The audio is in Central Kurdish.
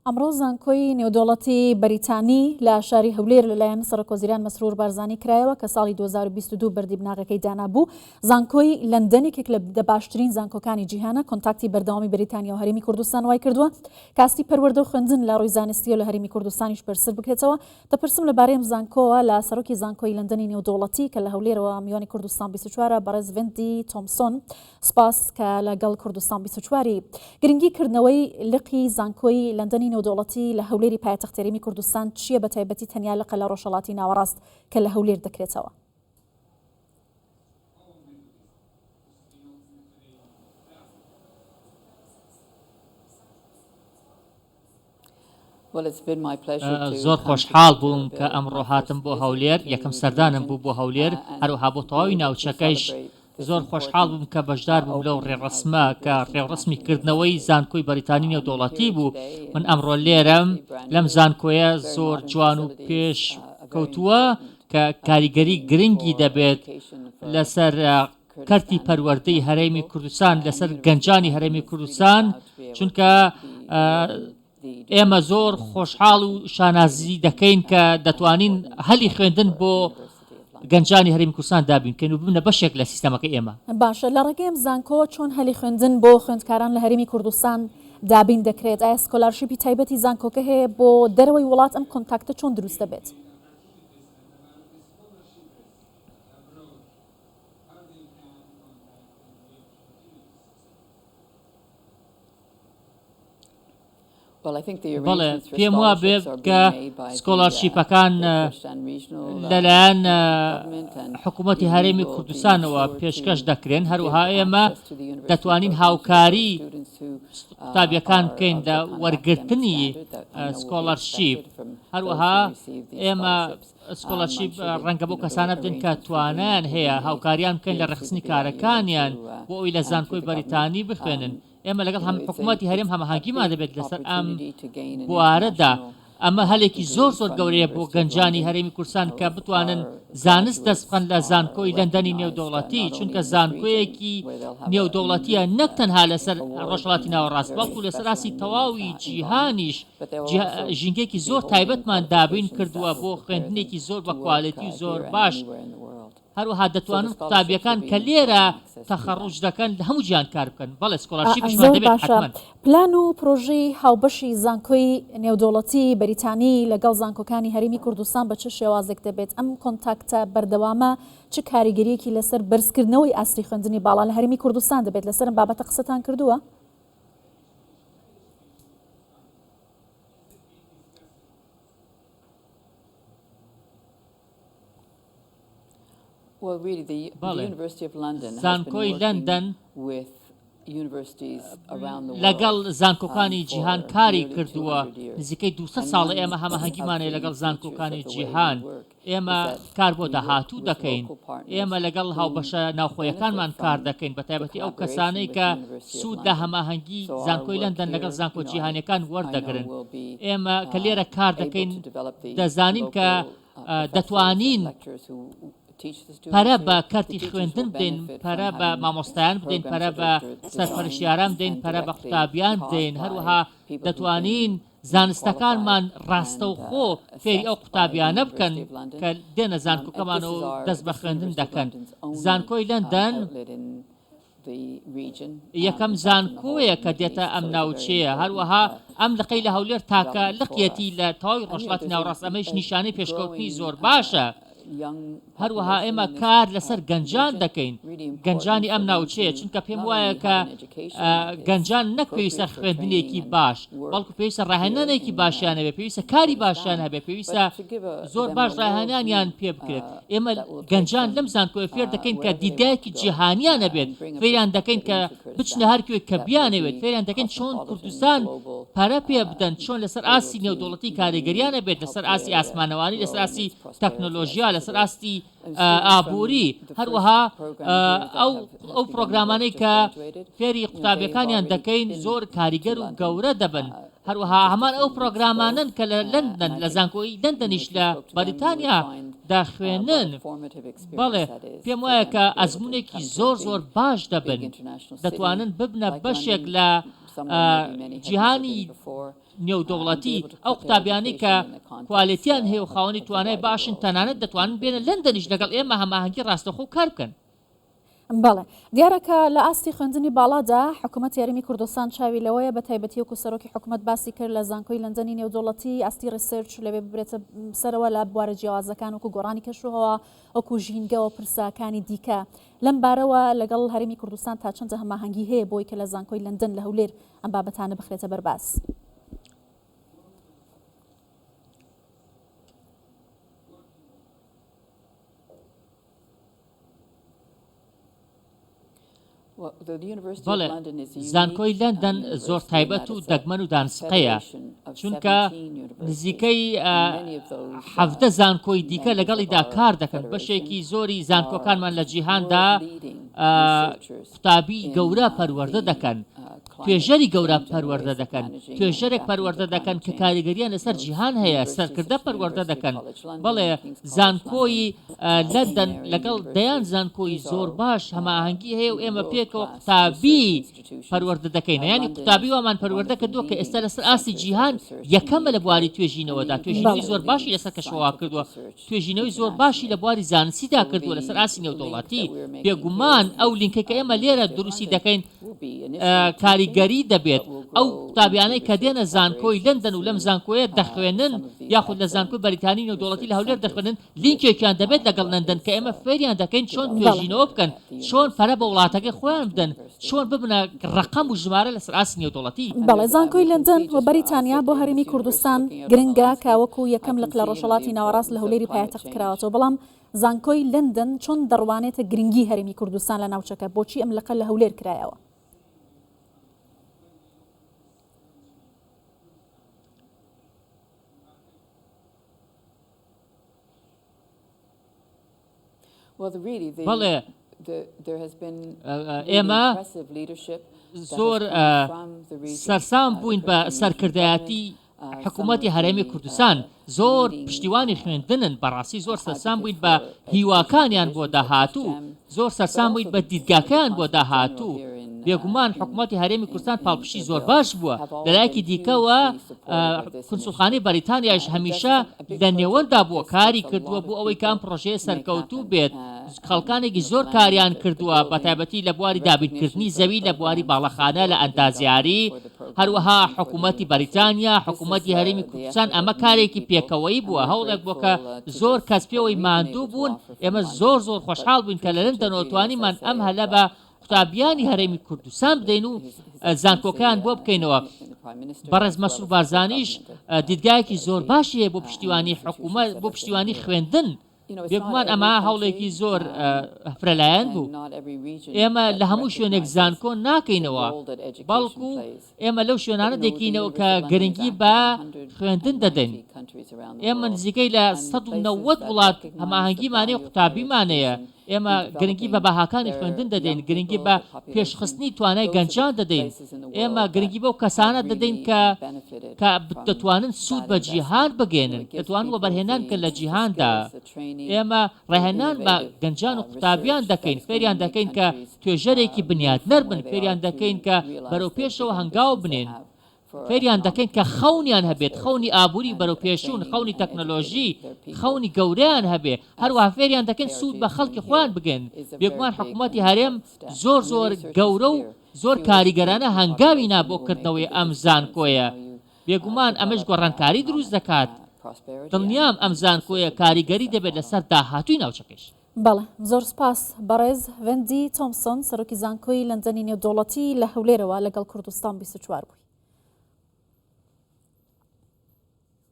ئەمڕۆ زانکۆی نێودوڵەتی بەریتانی لە شاری هەولێر لەلایەن سەرۆکوەزیران مەسرور بارزانی کرایەوە کە ساڵی 2022 بەردیبناغەکەی دانابوو. زانکۆی لەندەنێکێک لە باشترین زانکۆکانی جیهانە کۆنتاکتی بەردەوامی بەریتانیا و هەرێمی کوردستان وای کردووە کاستی پەروەردە و خوێندن لە ڕووی زانستی و لە هەرێمی کوردستانیش بەرسەر بکرێتەوە. دەپرسم لەبارەی ئەم زانکۆوە لە سەرۆکی زانکۆی لەندەنی نێودوڵەتی کە لە هەولێرەوە میوانی کوردستان 24 بەڕێز ڤێندی تۆمسۆن. سپاس کە لەگەڵ کوردستان 24 گرنگیکردنەوەی لقی زانکۆی لەندەنی نێودوڵەتی لە هەولێری پایتەخت هەرێمی کوردستان چییە بە تایبەتی تەنیا لقە لە ڕۆژهەڵاتی ناوەڕاست کە لە هەولێر دەکرێتەوە؟ زۆر خۆشحاڵ بووم کە ئەمڕۆ هاتم بۆ هەولێر، یەکەم سەردانم بوو بۆ هەولێر، هەروەها بۆ تەواوی ناوچەکەیش زۆر خۆشحاڵ بووم کە بەشدار بووم لەو ڕێڕەسمە کە ڕێوڕسمی کردنەوەی زانکۆی بەریتانی نێودوڵەتی بوو. من ئەمڕۆ لێرەم لەم زانکۆیە زۆر جوان و پێش کەوتووە کە کاریگەری گرنگی دەبێت لەسەر کەرتی پەروەردەی هەرێمی کوردستان، لەسەر گەنجانی هەرێمی کوردستان، چونکە ئێمە زۆر خۆشحاڵ و شانازی دەکەین کە دەتوانین هەلی خوێندن بۆ گەنجانی هەرێمی کوردستان دابینکەین و ببنە بەشێک لە سیستەمەکەی ئێمە. باشە، لە ڕێگەی ئەم زانکۆ چۆن هەلی خوێندن بۆ خوێندکاران لە هەرێمی کوردستان دابین دەکرێت؟ ئایا سکۆلارشیپی تایبەتی زانکۆکە هەیە بۆ دەرەوەی وڵات؟ ئەم کۆنتاکتە چۆن دروست دەبێت؟ بەڵێ پێم وا بێت کە سکۆلارشیپەکان لەلایەن حکوومەتی هەرێمی کوردستانەوە پێشکەش دەکرێن، هەروەها ئێمە دەتوانین هاوکاری قوتابیەکان بکەین لە وەرگرتنی سکۆلارشیپ. هەروەها ئێمە سکۆلارشیپ ڕەنگە بۆ کەسانە بدەین کە توانیان هەیە هاوکاریان بکەین لە ڕێخستنی کارەکانیان بۆ ئەوی لە زانکۆی بەریتانی بخوێنن. ئێمە لەگەڵ حکوومەتی هەرێم هەماهەنگیمان دەبێت لەسەر ئەم بوارەدا. ئەمە هەلێکی زۆر گەورەیە بۆ گەنجانی هەرێمی کوردستان کە بتوانن زانست دەست بخەن لە زانکۆی لەندەنی نێودوڵەتی، چونکە زانکۆیەکی نێودوڵەتیە نەک تەنها لەسەر ڕۆژهەڵاتی ناوەڕاست بەڵکو لەسەر ئاسی تەواوی جیهانیش ژینگەیەکی زۆر تایبەتمان دابین کردووە بۆ خوێندنێکی زۆر بە کواڵیتی و زۆر باش. هەروەها دەتوانن قوتابیەکان کە لێرە تەخەڕوج دەکەن لە هەموو جیان کار بکەن. بەڵێ سکۆلارشیپیشمان دەبێت حتمەن. پلان و پرۆژەی هاوبەشی زانکۆی نێودوڵەتی بەریتانی لەگەڵ زانکۆکانی هەرێمی کوردستان بە چه شێوازێک دەبێت؟ ئەم کۆنتاکتە بەردەوامە چ کاریگەریەکی لەسەر بەرزکردنەوەی ئاستی خوێندنی باڵا لە هەرێمی کوردستان دەبێت؟ لەسەر بابەتە قسەتان کردووە؟ زانکۆی لەندەن لەگەڵ زانکۆکانی جیهان کاری کردووە. نزیکەی 200 ساڵە ئێمە هەماهەنگیمانەیە لەگەڵ زانکۆکانی جیهان. ئێمە کار بۆ داهاتوو دەکەین، ئێمە لەگەڵ هاوبەشە ناوخۆیەکانمان کار دەکەین، بە تایبەتی ئەو کەسانەی کە سوود لە هەماهەنگی زانکۆی لەندەن لەگەڵ زانکۆ جیهانیەکان وەردەگرن. ئێمە کە لێرە کار دەکەین دەزانین کە دەتوانین پەرە بە کەرتی خوێندن بدەین، پەرە بە مامۆستایان بدەین، پەرە بە سەرپەرشتیاران بدەین، پەرە بە قوتابیان بدەین. هەروەها دەتوانین زانستەکانمان ڕاستەوخۆ فێری ئەو قوتابیانە بکەن کە دێنە زانکۆکەمان و دەست بە خوێندن دەکەن. زانکۆی لەندەن یەکەم زانکۆیە کە دێتە ئەم ناوچەیە. هەروەها ئەم لقەی لە هەولێر تاکە لقیەتی لە تەواوی ڕۆژهەڵاتی ناوەڕاست، ئەمەش نیشانەی پێشکەوتنی زۆر باشە. هەروەها ئێمە کار لەسەر گەنجان دەکەین، گەنجانی ئەم ناوچەیە، چونکە پێم وایە کە گەنجان نەک پێویستە خوێندنێکی باش، بەڵکو پێویستە ڕاهێنانێکی باشیان هەبێت، پێویستە کاری باشیان هەبێت، پێویستە زۆر باش ڕاهێنانیان پێ بکرێت. ئێمە گەنجان لەم زانکۆیە فێر دەکەین کە دیدایەکی جیهانیان هەبێت، فێریان دەکەین کە بچنە هەرکوێک کە بیانەوێت، فێریان دەکەین چۆن کوردستان پەرە پێ بدەن، چۆن لەسەر ئاسی نێودوڵەتی کاریگەریان هەبێت، لەسەر ئاسی ئاسمانەوانی، لەسەر ئاسی تەکنۆلۆژیا، لەسەر ئاستی ئابووری. هەروەها ئەو پرۆگرامانەی کە فێری قوتابیەکانیان دەکەین زۆر کاریگەر و گەورە دەبن. هەروەها هەمان ئەو پرۆگرامانن کە لە لەندەن لە زانکۆی لەندەنیش لە بەریتانیا داخوێنن. بەڵێ پێم وایە کە ئەزمونێکی زۆر باش دەبن، دەتوانن ببنە بەشێک لە جیهانی نێودەوڵەتی ئەو قوتابیانی کە کوالیتیان هەیە و خاوەنی توانای باشن تەنانەت دەتوانن بێنە لەندەنیش لەگەڵ ئێمە هەماهەنگی ڕاستەخۆ کار بکەن. بەڵێ دیارەکە لە ئاستی خوێندنی باڵادا حکوومەت یاریمی کوردستان چاوی لەوەیە بە تایبەتی وەکو سەرۆکی حکوومەت باسی کرد لە زانکۆی لەندەنی نێودوڵەتی ئاستی ڕسێرچ لەوێ ببرێتە سەرەوە لە بوارە جیاوازەکان وەکو گۆڕانی کەشوهەوە وەکو ژینگەوە پرساکانی دیکە لەم بارەوە لەگەڵ هەرێمی کوردستان تا چەندە هەماهەنگی هەیە بۆی کە لە زانکۆی لەندەن لە هەولێر ئەم بابەتانە بخرێتە بەرباس. بەڵێ زانکۆی لەندەن زۆر تایبەت و دەگمەن و دانسقەیە چونکە نزیکەی 17 زانکۆی دیکە لەگەڵیدا کار دەکەن بەشێکی زۆری زانکۆکانمان لە جیهاندا قوتابی گەورە پەروەردە دەکەن توێژەری گەورە پەروەردە دەکەن توێژەرێک پەروەردە دەکەن کە کاریگەریان لەسەر جیهان هەیە سەرکردە پەروەردە دەکەن بەڵێ زانکۆی لەندەن لەگەڵ دەیان زانکۆی زۆر باش هەماهەنگی هەیە و ئێمە پێکەوە قوتابی پەروەردە دەکەین ینی قوتابی وامان پەروەردە کردووە کە ئێستا لەسەر ئاستی جیهان یەکەمە لە بواری توێژینەوەدا توێژینەوەی زۆر باشی لەسەر کەشەوا کردووە توێژینەوەی زۆر باشی لە بواری زانستیدا کردووە لەسەر ئاسی نێودەوڵەتی بێگومان ئەو لینکە کە ئێمە لێرە دروستی دەکەین کاریگەری دەبێت ئەو قوتابیانەی کە دێنە زانکۆی لەندەن و لەم زانکۆیە دەخوێنن یاخود لە زانکۆی بەریتانی نێودەوڵەتی لە هەولێر دەخوێنن لینکێکیان دەبێت لەگەڵ لەندەن کە ئێمە فێریان دەکەین چۆن توێژینەوە بکەن چۆن پەرە بە وڵاتەکەی خۆیان بدەن چۆن ببنە ڕقەم و ژمارە لەسەر ئاسی نێودەوڵەتی. بەڵێ زانکۆی لەندەن و بەریتانیا بۆ هەرێمی کوردستان گرنگە کاوەکو یەکەم لە ڕۆژهەڵاتی ناوەڕاست لە هەولێری پایتەخت کراوەتەوە بەڵام زانکۆی لەندەن چۆن دەڕوانێتە گرنگی هەرێمی کوردستان لە ناوچەکە بۆچی ئەم لەقە لە هەولێر کرایەوە؟ بەڵێ ئێمە زۆر سەرسام بووین بە سەرکردایەتی حکوومەتی هەرێمی کوردستان زۆر پشتیوانی خوێندنن بەڕاستی زۆر سەرسام بووین بە هیواکانیان بۆ داهاتوو زۆر سەرسام بووین بە دیدگاکەیان بۆ داهاتوو بێگومان حکوومەتی هەرێمی کوردستان پاڵپشتی زۆر باش بووە لەلایەکی دیکەوە کنسوڵخانەی بەریتانیاش هەمیشە لە نێوەندا بووە کاری کردووە بۆ ئەوەی کام پرۆژەیە سەرکەوتوو بێت خەڵکانێکی زۆر کاریان کردووە بە تایبەتی لە بواری دابینکردنی زەوی لە بواری باڵەخانە لە ئەندازیاری هەروەها حکوومەتی بەریتانیا حکوومەتی هەرێمی کوردستان ئەمە کارێکی پێکەوەی بووە هەوڵێک بووە کە زۆر کەس پێوەی ماندوو بوون ئێمە زۆر خۆشحاڵ بووین کە لە لەندەنەوە توانیمان ئەم هەلە بە قوتابیانی هەرێمی کوردستان بدەین و زانکۆکەیان بۆ بکەینەوە بەڕێز مەسعود بارزانیش دیدگایەکی زۆر باشی هەیە بۆ پشتیوانی حکوومەت بۆ پشتیوانی خوێندن بێگومان ئەمە هەوڵێکی زۆر فرەلایەن بوو ئێمە لە هەموو شوێنێک زانکۆ ناکەینەوە بەڵکو ئێمە لەو شوێنانە دەکەینەوە کە گرنگی بە خوێندن دەدەین ئێمە نزیکەی لە 190 وڵات هەماهەنگیمانەیە قوتابیمانەیە ئێمە گرنگی بە بەهاکانی خوێندن دەدەین گرنگی بە پێشخستنی توانای گەنجان دەدەین ئێمە گرنگی بەو کەسانە دەدەین کە دەتوانن سوود بە جیهان بگێنن دەتوانن وەبەرهێنان کە لە جیهاندا ئێمە ڕێهێنان بە گەنجان و قوتابیان دەکەین فێریان دەکەین کە توێژەرێکی بنیادنەر بن فێریان دەکەین کە بەرەو پێشەوە هەنگاو بنێن فێریان دەکەین کە خەونیان هەبێت خەونی ئابووری بەرەو پێشوون خەونی تەکنۆلۆژی خەونی گەورەیان هەبێ هەروەها فێریان دەکەن سوود بە خەڵکی خۆیان بگەن بێگومان حکوومەتی هەرێم زۆر گەورە و زۆر کاریگەرانە هەنگاوی نابۆکردنەوەی ئەم زانکۆیە بێگومان ئەمەش گۆڕانکاری دروست دەکات دڵنیام ئەم زانکۆیە کاریگەری دەبێت لەسەر داهاتووی ناوچەکەش. بەڵێ زۆر سپاس بەڕێز ڤێندی تۆمسۆن سەرۆکی زانکۆی لەندەنی نێودەوڵەتی لە هەولێرەوە لەگەڵ کوردستان 24 بووی.